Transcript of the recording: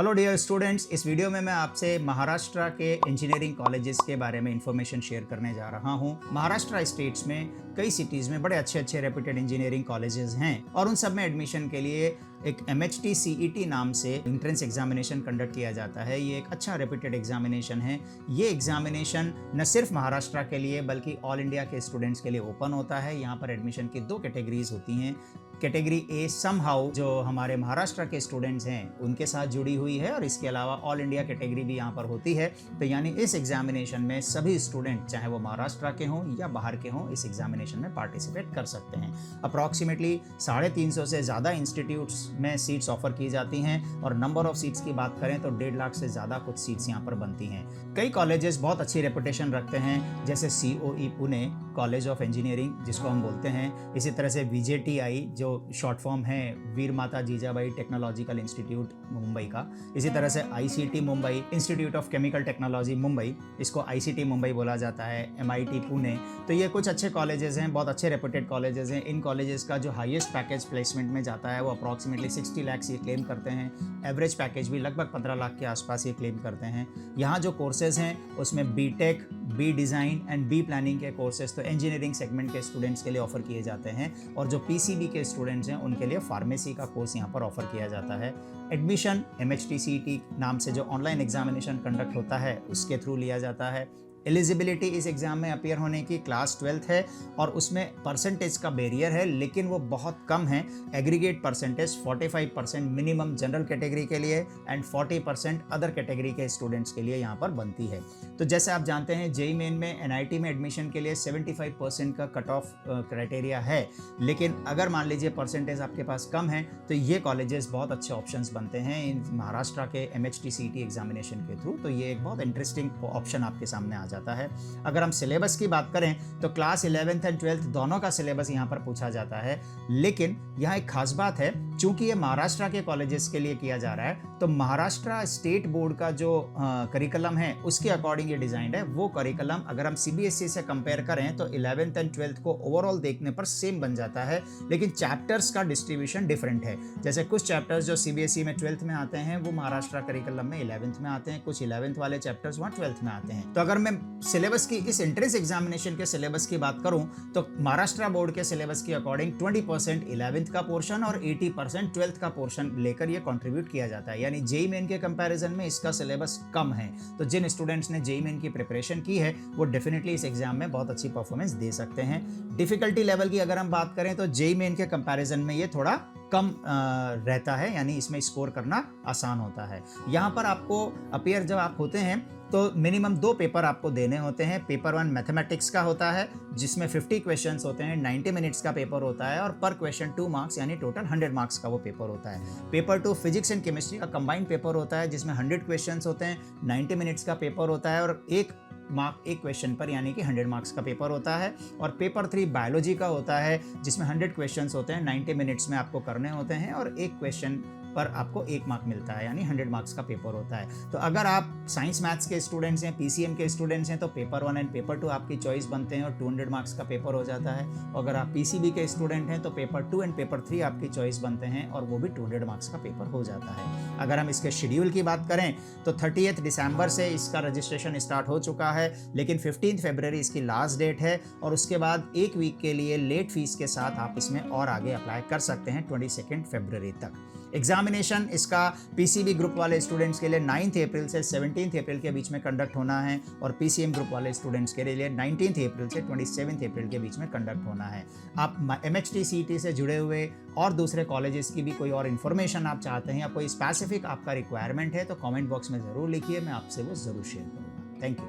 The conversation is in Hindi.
हेलो डियर स्टूडेंट्स, इस वीडियो में मैं आपसे महाराष्ट्र के इंजीनियरिंग कॉलेजेस के बारे में इंफॉर्मेशन शेयर करने जा रहा हूं। महाराष्ट्र स्टेट्स में कई सिटीज़ में बड़े अच्छे अच्छे रेप्यूटेड इंजीनियरिंग कॉलेजेस हैं और उन सब में एडमिशन के लिए एक MHT CET नाम से एंट्रेंस एग्जामिनेशन कंडक्ट किया जाता है। ये एक अच्छा रेप्यूटेड एग्जामिनेशन है। ये एग्जामिनेशन न सिर्फ महाराष्ट्र के लिए बल्कि ऑल इंडिया के स्टूडेंट्स के लिए ओपन होता है। यहाँ पर एडमिशन की दो कैटेगरीज होती हैं। कैटेगरी ए समहाउ जो हमारे महाराष्ट्र के स्टूडेंट्स हैं उनके साथ जुड़ी हुई है और इसके अलावा ऑल इंडिया कैटेगरी भी यहाँ पर होती है। तो यानी इस एग्जामिनेशन में सभी स्टूडेंट चाहे वो महाराष्ट्र के हों या बाहर के हों इस एग्जामिनेशन में पार्टिसिपेट कर सकते हैं। अप्रॉक्सीमेटली 350 से ज़्यादा इंस्टीट्यूट्स में सीट्स ऑफर की जाती हैं और नंबर ऑफ सीट्स की बात करें तो 1.5 लाख से ज़्यादा कुछ सीट्स यहाँ पर बनती हैं। कई कॉलेजेस बहुत अच्छी रेपुटेशन रखते हैं, जैसे COE Pune college of engineering जिसको हम बोलते हैं। इसी तरह से VJTI जो शॉर्ट फॉर्म है वीर माता जीजाबाई टेक्नोलॉजिकल इंस्टीट्यूट मुंबई का। इसी तरह से ICT Mumbai institute of chemical technology Mumbai, इसको ICT मुंबई बोला जाता है। MIT पुणे। तो ये कुछ अच्छे कॉलेजेस हैं, बहुत अच्छे रेपुटेड कॉलेजेस हैं। इन कॉलेजेस का जो हाईएस्ट पैकेज प्लेसमेंट में जाता है वो अप्रॉक्सीमेटली 60 लाख ये क्लेम करते हैं। एवरेज पैकेज भी लगभग 15 लाख के आसपास ये क्लेम करते हैं। यहाँ जो कोर्सेज हैं उसमें BTech, B design and B planning के कोर्सेज तो इंजीनियरिंग सेगमेंट के स्टूडेंट्स के लिए ऑफर किए जाते हैं और जो PCB के स्टूडेंट्स हैं उनके लिए फार्मेसी का कोर्स यहाँ पर ऑफर किया जाता है। एडमिशन MHT CET नाम से जो ऑनलाइन एग्जामिनेशन कंडक्ट होता है उसके थ्रू लिया जाता है। एलिजिबिलिटी इस एग्ज़ाम में अपीयर होने की क्लास 12th है और उसमें परसेंटेज का बैरियर है लेकिन वो बहुत कम है। Aggregate percentage 45% minimum general category के लिए एंड 40% अदर कैटेगरी के स्टूडेंट्स के लिए यहाँ पर बनती है। तो जैसे आप जानते हैं JEE मेन में NIT में एडमिशन के लिए 75% का कट ऑफ क्राइटेरिया है, लेकिन अगर मान लीजिए परसेंटेज आपके पास कम है तो ये कॉलेजेस बहुत अच्छे ऑप्शंस बनते हैं इन महाराष्ट्र के MHT CET एग्जामिनेशन के थ्रू। तो ये एक बहुत इंटरेस्टिंग ऑप्शन आपके सामने आ जाता है। अगर हम सिलेबस की बात करें तो क्लास 11th एंड 12th दोनों का सिलेबस यहाँ पर पूछा जाता है, लेकिन यहाँ एक खास बात है, चूंकि ये महाराष्ट्र के कॉलेजेस के लिए किया जा रहा है तो महाराष्ट्र स्टेट बोर्ड का जो करिकुलम है उसके अकॉर्डिंग ये डिजाइंड है। वो करिकुलम अगर हम CBSE से कंपेयर करें तो 11th एंड 12th को ओवरऑल देखने पर सेम बन जाता है, लेकिन चैप्टर्स का डिस्ट्रीब्यूशन डिफरेंट है। जैसे कुछ चैप्टर्स जो CBSE में 12th में आते हैं वो महाराष्ट्र करिकुलम में 11th में आते हैं, कुछ 11th वाले चैप्टर्स वहाँ 12th में आते हैं। तो अगर मैं सिलेबस की इस एंट्रेंस एग्जामिनेशन के सिलेबस की बात करूं तो महाराष्ट्र बोर्ड के सिलेबस के अकॉर्डिंग 20% 11th का पोर्शन और 80% 12th का पोर्शन लेकर ये कंट्रीब्यूट किया जाता है। यानी JEE मेन के कंपैरिजन में इसका सिलेबस कम है। तो जिन स्टूडेंट्स ने JEE मेन की प्रिपरेशन की है वो डेफिनेटली इस एग्जाम में बहुत अच्छी परफॉर्मेंस दे सकते हैं। डिफिकल्टी लेवल की अगर हम बात करें तो JEE मेन के कंपैरिजन में ये थोड़ा कम रहता है, यानी इसमें स्कोर करना आसान होता है। यहाँ पर आपको अपीयर जब आप होते हैं तो मिनिमम 2 पेपर आपको देने होते हैं। पेपर 1 मैथमेटिक्स का होता है जिसमें 50 क्वेश्चंस होते हैं, 90 मिनट्स का पेपर होता है और पर क्वेश्चन 2 मार्क्स यानी टोटल 100 मार्क्स का वो पेपर होता है। पेपर 2 फिजिक्स एंड केमिस्ट्री का कंबाइंड पेपर होता है जिसमें 100 क्वेश्चंस होते हैं, 90 मिनट्स का पेपर होता है और एक क्वेश्चन पर यानी कि 100 मार्क्स का पेपर होता है। और पेपर 3 बायोलॉजी का होता है जिसमें 100 क्वेश्चंस होते हैं, 90 मिनट्स में आपको करने होते हैं और एक क्वेश्चन पर आपको 1 मार्क मिलता है, यानी 100 मार्क्स का पेपर होता है। तो अगर आप साइंस मैथ्स के स्टूडेंट्स हैं, PCM के स्टूडेंट्स हैं तो पेपर 1 एंड पेपर 2 आपकी चॉइस बनते हैं और 200 मार्क्स का पेपर हो जाता है। अगर आप PCB के स्टूडेंट हैं तो पेपर 2 एंड पेपर 3 आपकी चॉइस बनते हैं और वो भी 200 मार्क्स का पेपर हो जाता है। अगर हम इसके शेड्यूल की बात करें तो 30 दिसंबर से इसका रजिस्ट्रेशन स्टार्ट हो चुका है, लेकिन 15 फरवरी इसकी लास्ट डेट है और उसके बाद 1 वीक के लिए लेट फीस के साथ आप इसमें और आगे अप्लाई कर सकते हैं 22 फरवरी तक। एग्जामिनेशन इसका PCB ग्रुप वाले स्टूडेंट्स के लिए 9 अप्रैल से 17 अप्रैल के बीच में कंडक्ट होना है और PCM ग्रुप वाले स्टूडेंट्स के लिए 19 अप्रैल से 27 अप्रैल के बीच में कंडक्ट होना है। आप MHT CET से जुड़े हुए और दूसरे कॉलेजेस की भी कोई और इन्फॉर्मेशन आप चाहते हैं या कोई स्पेसिफिक आपका रिक्वायरमेंट है तो कमेंट बॉक्स में ज़रूर लिखिए, मैं आपसे वो ज़रूर शेयर करूँगा। Thank you.